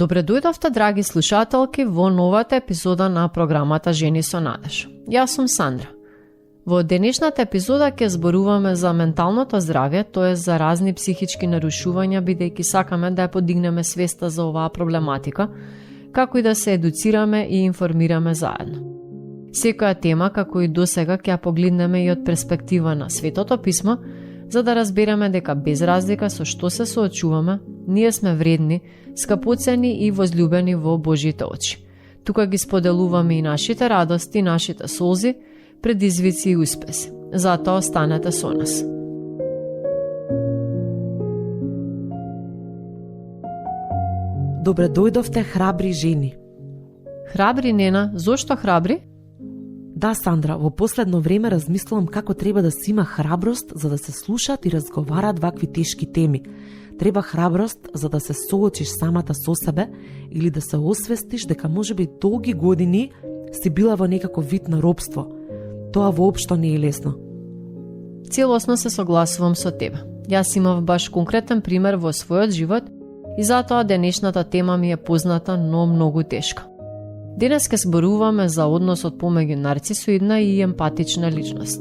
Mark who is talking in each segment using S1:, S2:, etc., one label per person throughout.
S1: Добре дојдовте, драги слушателки, во новата епизода на програмата Жени со надеж. Јас сум Сандра. Во денешната епизода ќе зборуваме за менталното здравје, тоа е за разни психички нарушувања, бидејќи сакаме да ја подигнеме свеста за оваа проблематика, како и да се едуцираме и информираме заедно. Секоја тема, како и досега, ќе ја погледнеме и од перспектива на Светото писмо, за да разбереме дека без разлика со што се соочуваме, ние сме вредни, скапоцени и возлюбени во Божите очи. Тука ги споделуваме и нашите радости, нашите солзи, предизвици и успеси. Затоа останете со нас.
S2: Добре дојдовте, храбри жени.
S1: Храбри, Нена? Зошто храбри?
S2: Да, Сандра, во последно време размислувам како треба да се има храброст за да се слушаат и разговараат вакви тешки теми. Треба храброст за да се соочиш самата со себе или да се освестиш дека можеби долги години си била во некако вид на робство. Тоа воопшто не е лесно.
S1: Целосно се согласувам со тебе. Јас имав баш конкретен пример во својот живот и затоа денешната тема ми е позната, но многу тешка. Денес ке зборуваме за односот помеѓу нарцисоидна и емпатична личност.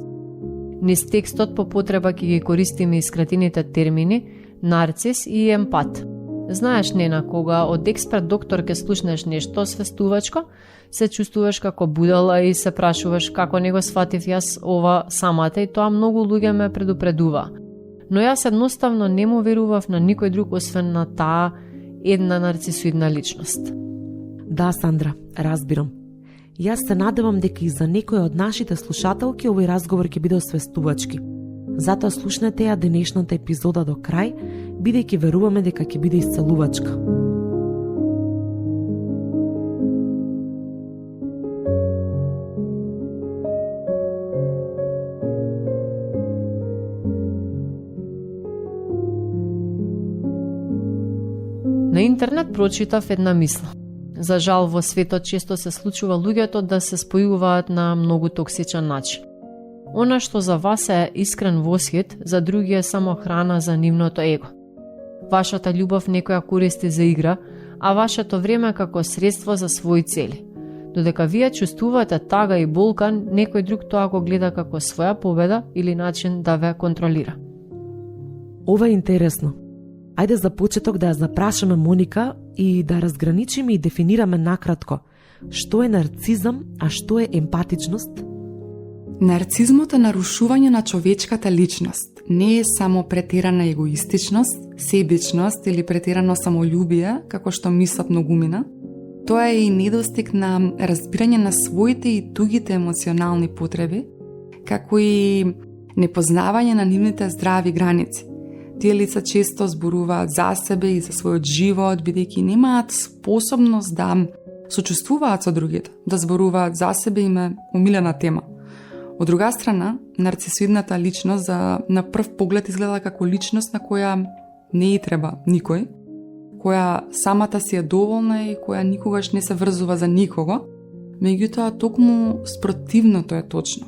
S1: Низ текстот по потреба ќе ги користиме и скратените термини нарцис и емпат. Знаеш, Нена, кога од експерт доктор ке слушнеш нешто свестувачко, се чувствуваш како будала и се прашуваш како не го сватив јас ова самата и тоа многу луѓе ме предупредува. Но јас едноставно не му верував на никој друг освен на таа една нарцисоидна личност.
S2: Да, Сандра, разбирам. Јас се надевам дека и за некој од нашите слушателки овој разговор ќе биде освестувачки. Затоа слушнете ја денешната епизода до крај, бидејќи веруваме дека ќе биде исцелувачка.
S1: На интернет прочитав една мисла. За жал, во светот често се случува луѓето да се спојуваат на многу токсичен начин. Она што за вас е искрен восхит, за други е само храна за нивното его. Вашата љубов некоја користи за игра, а вашето време како средство за своји цели. Додека вие чувствувате тага и болка, некој друг тоа го гледа како своја победа или начин да ве контролира.
S2: Ова е интересно. Ајде за почеток да ја запрашаме Моника и да разграничиме и дефинираме накратко што е нарцизам, а што е емпатичност.
S3: Нарцизмот е нарушување на човечката личност. Не е само претерана егоистичност, себичност или претерано самолюбие, како што мислат многумина. Тоа е и недостиг на разбирање на своите и тугите емоционални потреби, како и непознавање на нивните здрави граници. Тие лица често зборуваат за себе и за својот живот, бидејќи немаат способност да сочувствуваат со другите, да зборуваат за себе им е умилена тема. Од друга страна, нарцисоидната личност на прв поглед изгледа како личност на која не и треба никој, која самата си е доволна и која никогаш не се врзува за никого, меѓутоа токму спротивното е точно.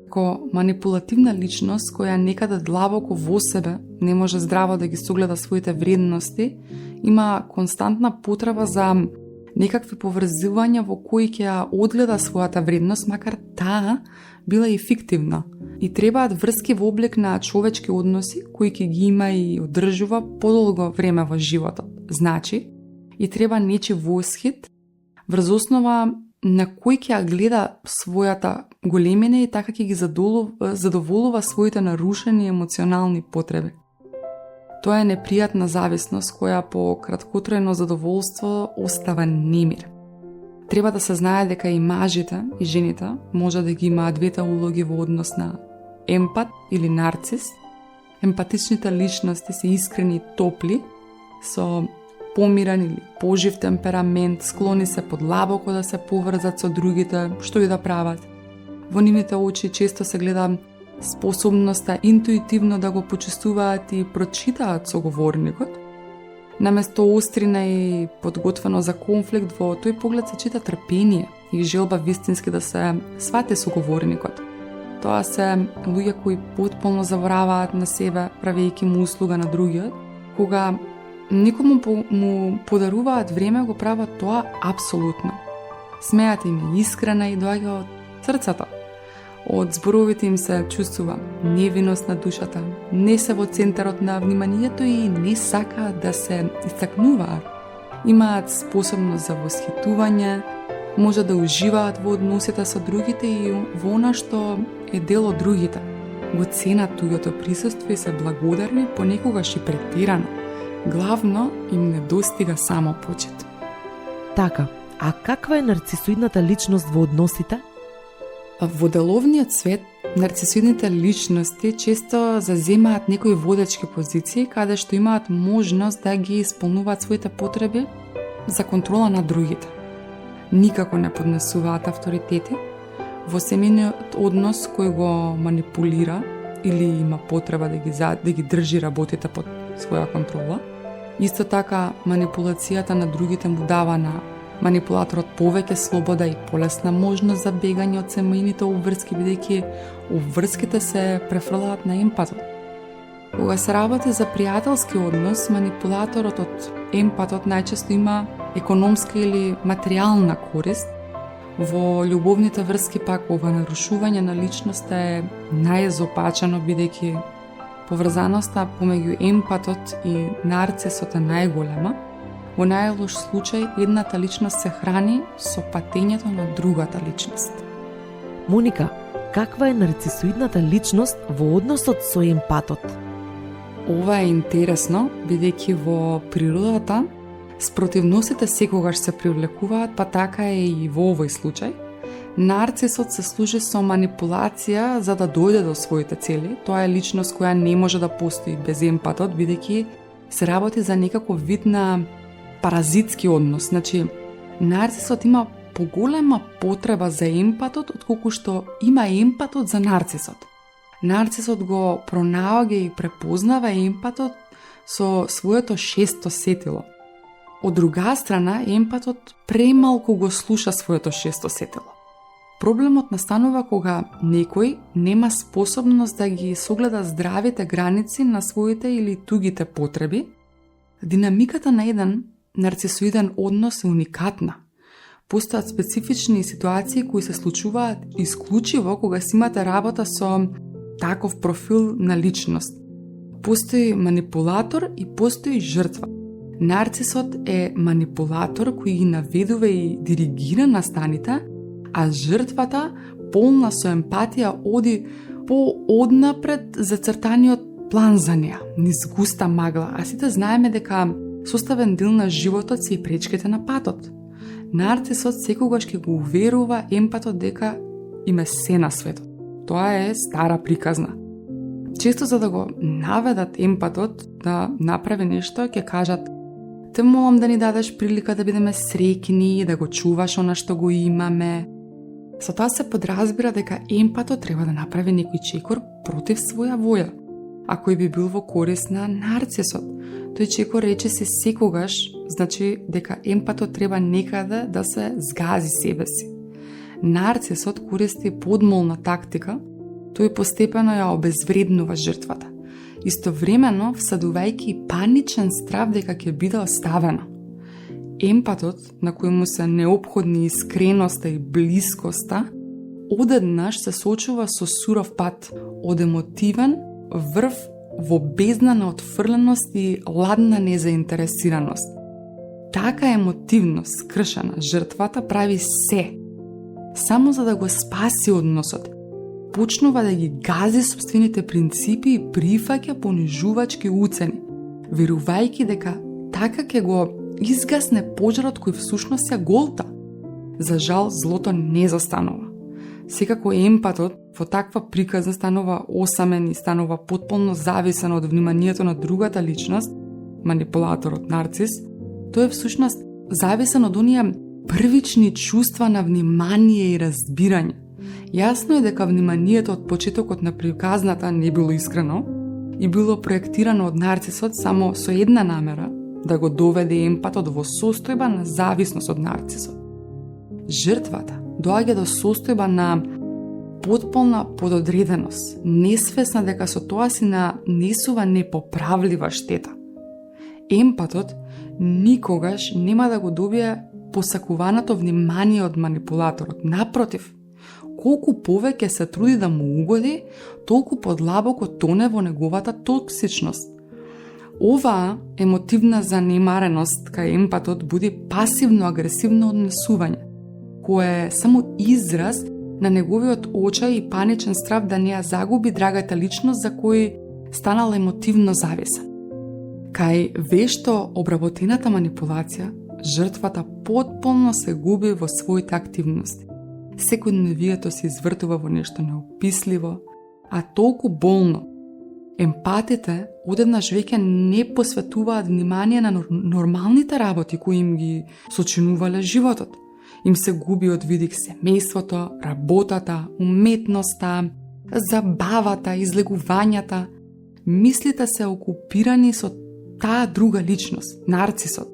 S3: Како манипулативна личност која некаде длабоко во себе не може здраво да ги согледа своите вредности, има константна потреба за некакви поврзувања во кои ќе ја одгледа својата вредност, макар таа била и фиктивна. И требаат врски во облик на човечки односи кои ќе ги има и одржува подолго време во животот. Значи, и треба нечи восхит врз основа на кој ќе ја гледа својата големина и така ќе ги задоволува своите нарушени емоционални потреби. Тоа е непријатна зависност која по краткотрајно задоволство остава немир. Треба да се знае дека и мажите и жените може да ги имаат двете улоги во однос на емпат или нарцис. Емпатичните личности се искрени и топли, со помирен или пожив темперамент, склони се подлабоко да се поврзат со другите, што и да прават. Во нивните очи често се гледа способноста интуитивно да го почувствуваат и прочитаат соговорникот. Наместо острина и подготвено за конфликт, во тој поглед се чита трпение и желба вистински да се свати соговорникот. Тоа се луѓе кои потполно забораваат на себе, правејќи му услуга на другиот, кога Никому му подаруваат време, го прават тоа апсолутно. Смејата им е искрена и доаѓа од срцето. Од зборовите им се чувствува невиност на душата, не се во центарот на вниманието и не сакаат да се истакнуваат. Имаат способност за восхитување, може да уживаат во односите со другите и во она што е дел од другите. Го ценат туѓото присуство и се благодарни, понекогаш и претирано. Главно им недостига само почит.
S2: Така, а каква е нарцисоидната личност во односите?
S3: Во деловниот свет, нарцисоидните личности често заземаат некои водечки позиции каде што имаат можност да ги исполнуваат своите потреби за контрола на другите. Никако не поднесуваат авторитети. Во семејниот однос кој го манипулира или има потреба да ги држи работите под своја контрола. Исто така, манипулацијата на другите му дава на манипулаторот повеќе слобода и полесна можност за бегање од семејните обврски, бидејќи обврските се префрлаат на емпатот. Кога се работи за пријателски однос, манипулаторот од емпатот најчесто има економска или материјална корист. Во љубовните врски пак ова нарушување на личноста е најзопачено, бидејќи поврзаноста помеѓу емпатот и нарцисот е најголема. Во најлош случај, едната личност се храни со патењето на другата личност.
S2: Моника, каква е нарцисоидната личност во односот со емпатот?
S3: Ова е интересно, бидејќи во природата спротивностите секогаш се привлекуваат, па така е и во овој случај. Нарцисот се служи со манипулација за да дојде до своите цели. Тоа е личност која не може да постои без емпатот, бидејќи се работи за некаков вид на паразитски однос. Значи, нарцисот има поголема потреба за емпатот отколку што има емпатот за нарцисот. Нарцисот го пронаоѓа и препознава емпатот со своето шесто сетило. Од друга страна, емпатот премалку го слуша своето шесто сетило. Проблемот настанува кога некој нема способност да ги согледа здравите граници на своите или тугите потреби. Динамиката на еден нарцисоиден однос е уникатна. Постојат специфични ситуации кои се случуваат исклучиво кога си имате работа со таков профил на личност. Постои манипулатор и постои жртва. Нарцисот е манипулатор кој ги наведува и диригира настаните, а жртвата, полна со емпатија, оди по-однапред зацртаниот план за неа, низ густа магла, а сите знаеме дека составен дел на животот се и пречките на патот. Нарцисот секогаш ќе го уверува емпатот дека им е се на светот. Тоа е стара приказна. Често за да го наведат емпатот да направи нешто, ќе кажат: те молам да ни дадеш прилика да бидеме среќни, да го чуваш она што го имаме. Со тоа се подразбира дека емпатот треба да направи некој чекор против своја воја, а кој би бил во корист на нарцисот. Тој чекор рече се секогаш, значи дека емпатот треба некаде да се згази себе си. Нарцисот користи подмолна тактика, тој постепено ја обезвреднува жртвата, истовремено всадувајќи паничен страв дека ќе биде оставена. Емпатот, на кој му се неопходни искреноста и блискоста, одеднаш се соочува со суров пат, од емотивен врв во бездна на отфрленост и ладна незаинтересираност. Така емотивност скршена жртвата прави се, само за да го спаси односот. Почнува да ги гази собствените принципи и прифаќа понижувачки уцени, верувајќи дека така ќе го изгасне пожарот кој всушност ја голта. За жал, злото не застанува. Секако емпатот во таква приказна станува осамен и станува потполно зависен од вниманието на другата личност, манипулаторот нарцис. Тој е всушност зависен од оние првични чувства на внимание и разбирање. Јасно е дека вниманието од почетокот на приказната не било искрено и било проектирано од нарцисот само со една намера, да го доведе емпатот во состојба на зависност од нарцисот. Жртвата доаѓа до состојба на потполна пододреденост, несвесна дека со тоа си нанесува непоправлива штета. емпатот никогаш нема да го добие посакуваното внимание од манипулаторот. Напротив, колку повеќе се труди да му угоди, толку подлабоко тоне во неговата токсичност. Оваа емотивна занемареност кај емпатот буди пасивно-агресивно однесување, кое е само израз на неговиот очај и паничен страв да не ја загуби драгата личност за кој станал емотивно зависен. Кај вешто обработената манипулација, жртвата потполно се губи во своите активности. Секојдневието се извртува во нешто неописливо, а толку болно. Емпатите одеднаш веќе не посветуваат внимание на нормалните работи кои им ги сочинувале животот. Им се губи од видик семејството, работата, уметноста, забавата, излегувањата. Мислите се окупирани со таа друга личност, нарцисот.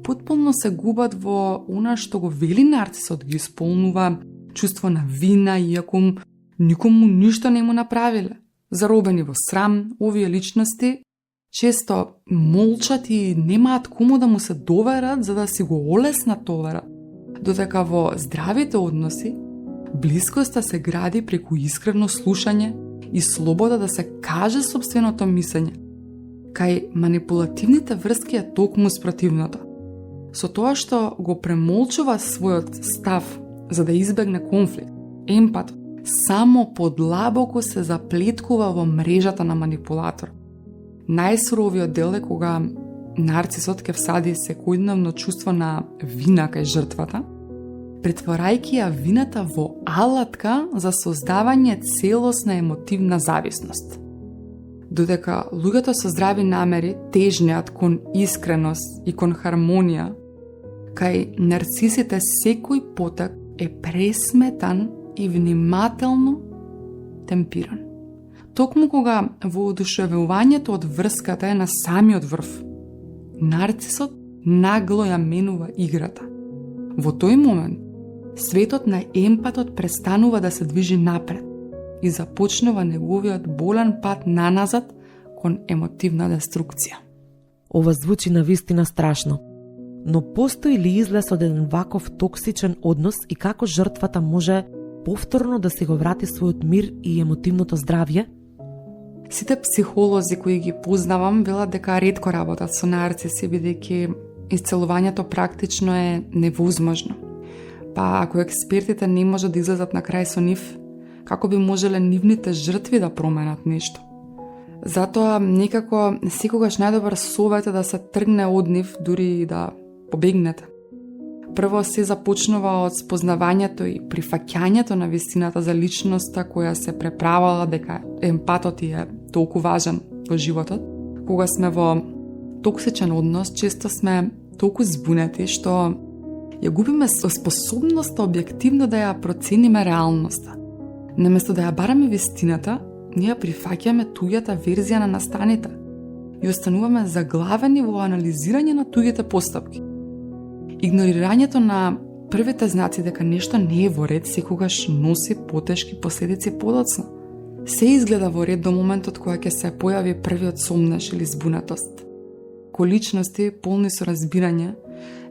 S3: Потполно се губат во она што го вели нарцисот, ги исполнува чувство на вина, иако никому ништо не му направиле. Заробени во срам, овие личности често молчат и немаат кому да му се доверат за да си го олеснат товарот. Додека во здравите односи, блискоста се гради преку искрено слушање и слобода да се каже сопственото мислење. Кај манипулативните врски е токму спротивното. Со тоа што го премолчува својот став за да избегне конфликт, емпат само подлабоко се заплеткува во мрежата на манипулатор. Најсуровиот дел е кога нарцисот ќе всади секојдневно чувство на вина кај жртвата, претворајќи ја вината во алатка за создавање целосна емотивна зависност. Додека луѓето со здрави намери тежнеат кон искреност и кон хармонија, кај нарцисите секој потек е пресметан и внимателно темпиран. Токму кога воодушевувањето од врската е на самиот врв, нарцисот нагло ја менува играта. Во тој момент, светот на емпатот престанува да се движи напред и започнува неговиот болен пат наназад кон емотивна деструкција.
S2: Ова звучи навистина страшно. Но постои ли излез од еден ваков токсичен однос и како жртвата може повторно да си го врати својот мир и емотивното здравје?
S3: Сите психолози кои ги познавам велат дека ретко работат со нарциси, бидејќи исцелувањето практично е невозможно. Па ако експертите не можат да излезат на крај со нив, како би можеле нивните жртви да променат нешто? Затоа некако секогаш најдобар совет е да се тргне од нив, дури и да побегнете. Прво се започнува од спознавањето и прифаќањето на вистината за личноста која се преправала дека емпатот е толку важен во животот. Кога сме во токсичен однос, често сме толку збунети што ја губиме способноста објективно да ја процениме реалноста. Наместо да ја бараме вистината, ние прифаќаме туѓата верзија на настаните и остануваме заглавени во анализирање на туѓите постапки. Игнорирањето на првите знаци дека нешто не е во ред секогаш носи потешки последици подоцна. Се изгледа во ред до моментот кога ќе се појави првиот сомнеш или збунатост. Ко личности полни со разбирање,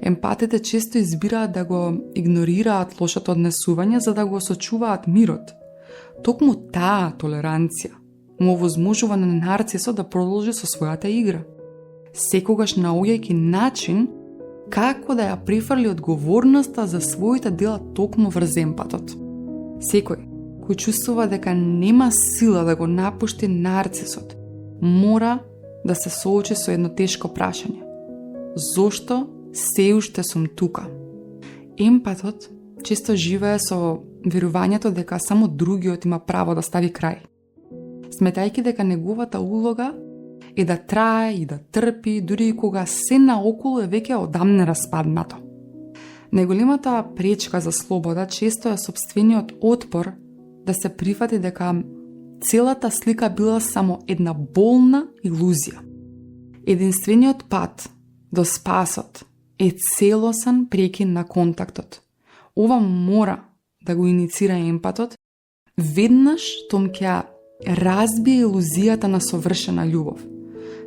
S3: емпатите често избираат да го игнорираат лошото однесување за да го сочуваат мирот. Токму таа толеранција му овозможува на нарцисот да продолжи со својата игра, секогаш наоѓајќи начин како да ја прифрли одговорноста за своите дела токму врз емпатот. Секој кој чувствува дека нема сила да го напушти нарцисот, мора да се соочи со едно тешко прашање. Зошто се уште сум тука? Емпатот често живее со верувањето дека само другиот има право да стави крај, сметајќи дека неговата улога е да трае и да трпи, дури и кога се наоколу е веќе одамне распаднато. Најголемата пречка за слобода често е сопствениот отпор да се прифати дека целата слика била само една болна илузија. Единствениот пат до спасот е целосен прекин на контактот. Ова мора да го иницира емпатот, веднаш том ќе разбие илузијата на совршена љубов.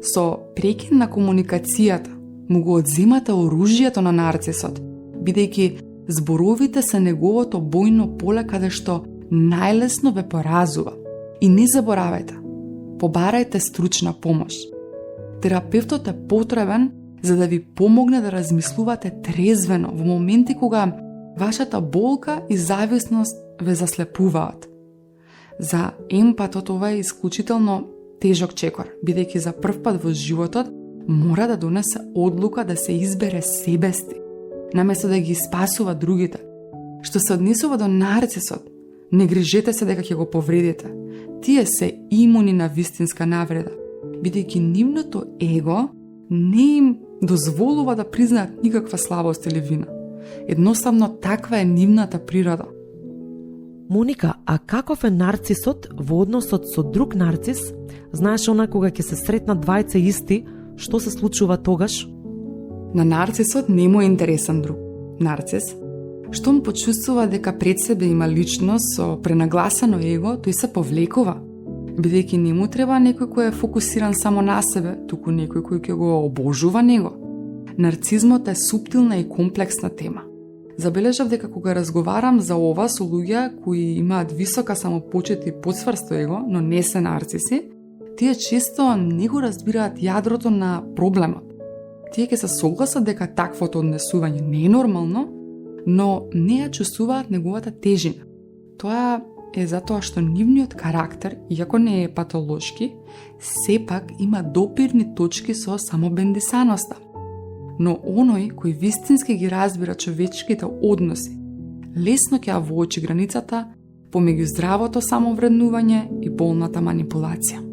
S3: Со прекин на комуникацијата му го одземате оружјето на нарцисот, бидејќи зборовите се неговото бојно поле каде што најлесно ве поразува. И не заборавајте, побарајте стручна помош. Терапевтот е потребен за да ви помогне да размислувате трезвено во моменти кога вашата болка и зависност ве заслепуваат. За емпатот ова е исклучително тежок чекор, бидејќи за прв пат во животот мора да донесе одлука да се избере себести, наместо да ги спасува другите. Што се однесува до нарцисот, не грижете се дека ќе го повредите. Тие се имуни на вистинска навреда, бидејќи нивното его не им дозволува да признаат никаква слабост или вина. Едноставно таква е нивната природа.
S2: Моника, а каков е нарцисот во односот со друг нарцис? Знаеш она кога ќе се сретнат двајца исти, што се случува тогаш?
S3: На нарцисот не му е интересен друг нарцис. Штом почувствува дека пред себе има личност со пренагласено его, тој се повлекува, бидејќи не му треба некој кој е фокусиран само на себе, туку некој кој ќе го обожува него. Нарцизмот е суптилна и комплексна тема. Забележав дека кога разговарам за ова со луѓе кои имаат висока самопочет и подсврсто его, но не се нарциси, тие често не го разбираат јадрото на проблемот. Тие ќе се согласат дека таквото однесување не е нормално, но не ја чувствуваат неговата тежина. Тоа е затоа што нивниот карактер, иако не е патолошки, сепак има допирни точки со самобендисаноста. Но оној кој вистински ги разбира човечките односи, лесно ќе ја воочи границата помеѓу здравото самовреднување и болната манипулација.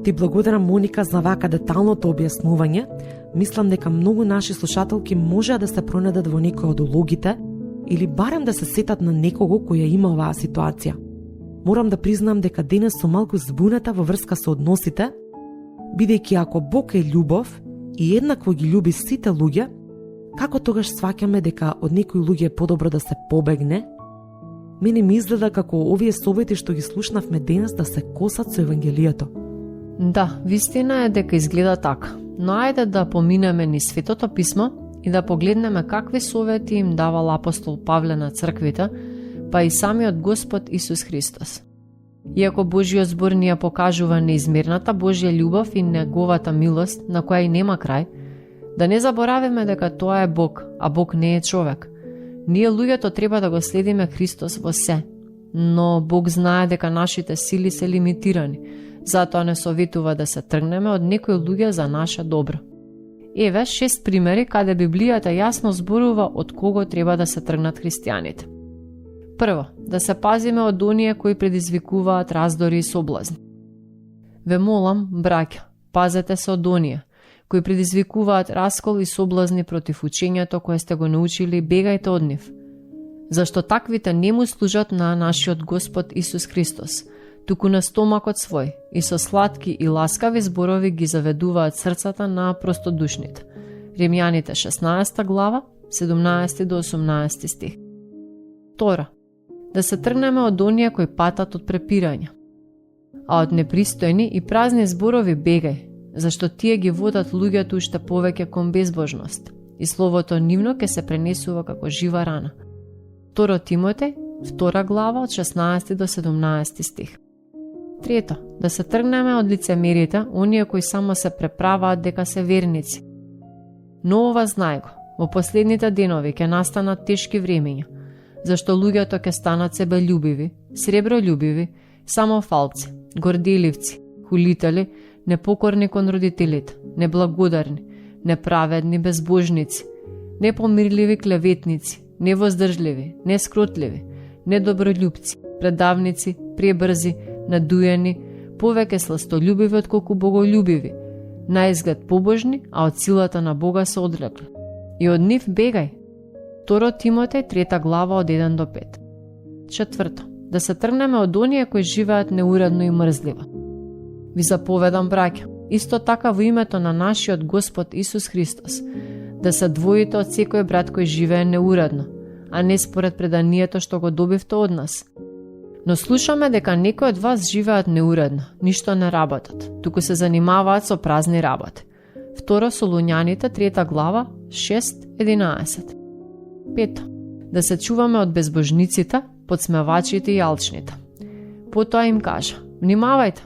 S2: Ти благодарам, Моника, за вака деталното објаснување. Мислам дека многу наши слушателки можеа да се пронедат во некој од улогите или барем да се сетат на некого кој ја има оваа ситуација. Морам да признам дека денес сум малку збуната во врска со односите, бидејќи ако Бог е љубов и еднакво ги љуби сите луѓе, како тогаш сваќаме дека од некои луѓе е подобро да се побегне? Мене ми изгледа како овие совети што ги слушнавме денес да се косат со Евангелието.
S1: Да, вистина е дека изгледа така, но ајде да поминеме низ Светото писмо и да погледнеме какви совети им давал апостол Павле на црквите, па и самиот Господ Исус Христос. Иако Божиот збор ни ја покажува неизмерната Божја љубов и неговата милост, на која и нема крај, да не заборавиме дека тоа е Бог, а Бог не е човек. Ние луѓето треба да го следиме Христос во се, но Бог знае дека нашите сили се лимитирани, затоа не советува да се тргнеме од некои луѓе за наше добро. Еве 6 примери каде Библијата јасно зборува од кого треба да се тргнат христијаните. Прво, да се пазиме од оние кои предизвикуваат раздори и соблазни. Ве молам, браќа, пазете се од оние кои предизвикуваат раскол и соблазни против учењето кое сте го научили, бегајте од нив. Зашто таквите не му служат на нашиот Господ Исус Христос, туку на стомакот свој и со сладки и ласкави зборови ги заведуваат срцата на простодушните. Римјаните 16 глава, 17 до 18 стих. Втора, да се тргнеме од оние кои патат од препирање. А од непристојни и празни зборови бегај, зашто тие ги водат луѓето уште повеќе кон безбожност и словото нивно ќе се пренесува како жива рана. 2 Тимотеј, 2 глава од 16 до 17 стих. Трето, да се тргнеме од лицемерите, оние кои само се преправаат дека се верници. Но ова знај го, во последните денови ќе настанат тешки времења, зашто луѓето ќе станат себељубиви, среброљубиви, самофалци, горделивци, хулители, непокорни кон родителите, неблагодарни, неправедни, безбожници, непомирливи клеветници, невоздржливи, нескротливи, недоброљубци, предавници, пребрзи, надуени, повеќе сластолюбиви отколку боголюбиви, наизглед побожни, а од силата на Бога се одлекли. И од нив бегај. 2 Тимотеј 3 глава од 1 до 5. Четврто, да се тргнеме од оние кои живеат неуредно и мрзливо. Ви заповедам, браќа, Исто така во името на нашиот Господ Исус Христос, да се двоите од секој брат кој живее неуредно, а не според преданието што го добивте од нас. Но слушаме дека некои од вас живеат неуредно, ништо не работат, туку се занимаваат со празни работи. 2 Солуњаните, 3 глава, 6-11. 5. Да се чуваме од безбожниците, подсмевачите и алчните. Потоа им кажа: внимавајте,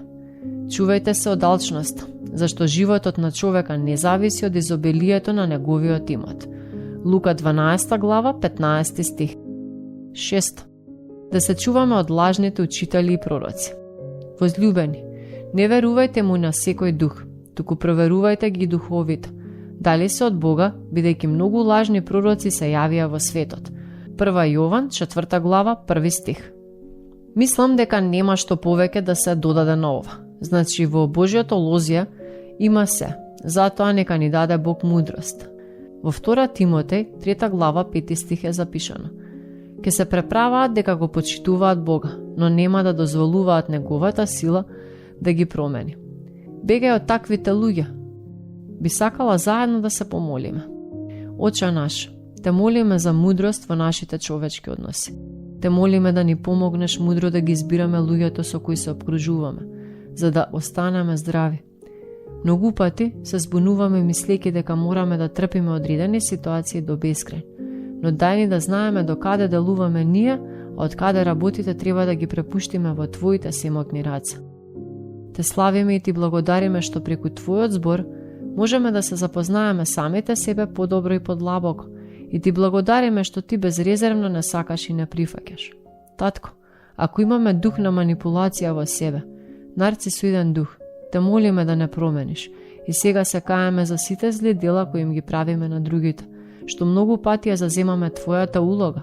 S1: чувајте се од алчноста, зашто животот на човека не зависи од изобилието на неговиот имот. Лука 12 глава, 15 стих. 6. Да се чуваме од лажните учители и пророци. Возлюбени, не верувајте му на секој дух, туку проверувајте ги духовите, дали се од Бога, бидејќи многу лажни пророци се јавија во светот. 1 Јован 4 глава, 1 стих. Мислам дека нема што повеќе да се додаде на ова. Значи во Божјото лозија има се, затоа нека ни даде Бог мудрост. Во 2 Тимотеј 3 глава 5 стих е запишано: ке се преправаат дека го почитуваат Бога, но нема да дозволуваат неговата сила да ги промени. Бегај од таквите луѓе. Би сакала заедно да се помолиме. Оче наш, те молиме за мудрост во нашите човечки односи. Те молиме да ни помогнеш мудро да ги избираме луѓето со кои се обкружуваме, за да останеме здрави. Многу пати се збунуваме мислејќи дека мораме да трпиме одредени ситуации до бескрај, но дај ни да знаеме до каде делуваме ние, а од каде работите треба да ги препуштиме во Твоите семокни раце. Те славиме и Ти благодариме што преку Твојот збор можеме да се запознаеме самите себе подобро и подлабоко, и Ти благодариме што Ти безрезервно не сакаш и не прифаќаш. Татко, ако имаме дух на манипулација во себе, нарцисоиден дух, те молиме да не промениш и сега се каеме за сите зли дела кои им ги правиме на другите, што многу пати ја заземаме Твојата улога.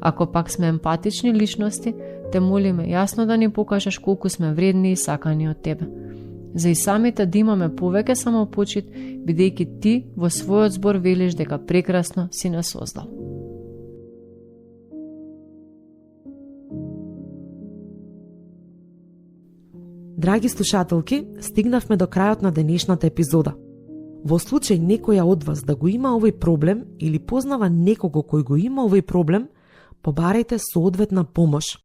S1: Ако пак сме емпатични личности, те молиме јасно да ни покажеш колку сме вредни и сакани од Тебе. За и самите да имаме повеќе самопочит, бидејќи Ти во својот збор велиш дека прекрасно си нас создал.
S2: Драги слушателки, стигнавме до крајот на денешната епизода. Во случај некоја од вас да го има овој проблем или познава некого кој го има овој проблем, побарајте соодветна помош.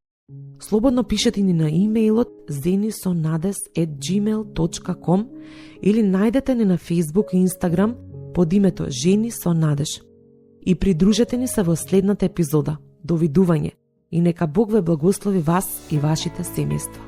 S2: Слободно пишете ни на имејлот zenisonades@gmail.com или најдете ни на Facebook и Instagram под името Жени со надеж. И придружете ни се во следната епизода. Довидување и нека Бог ве благослови вас и вашите семејства.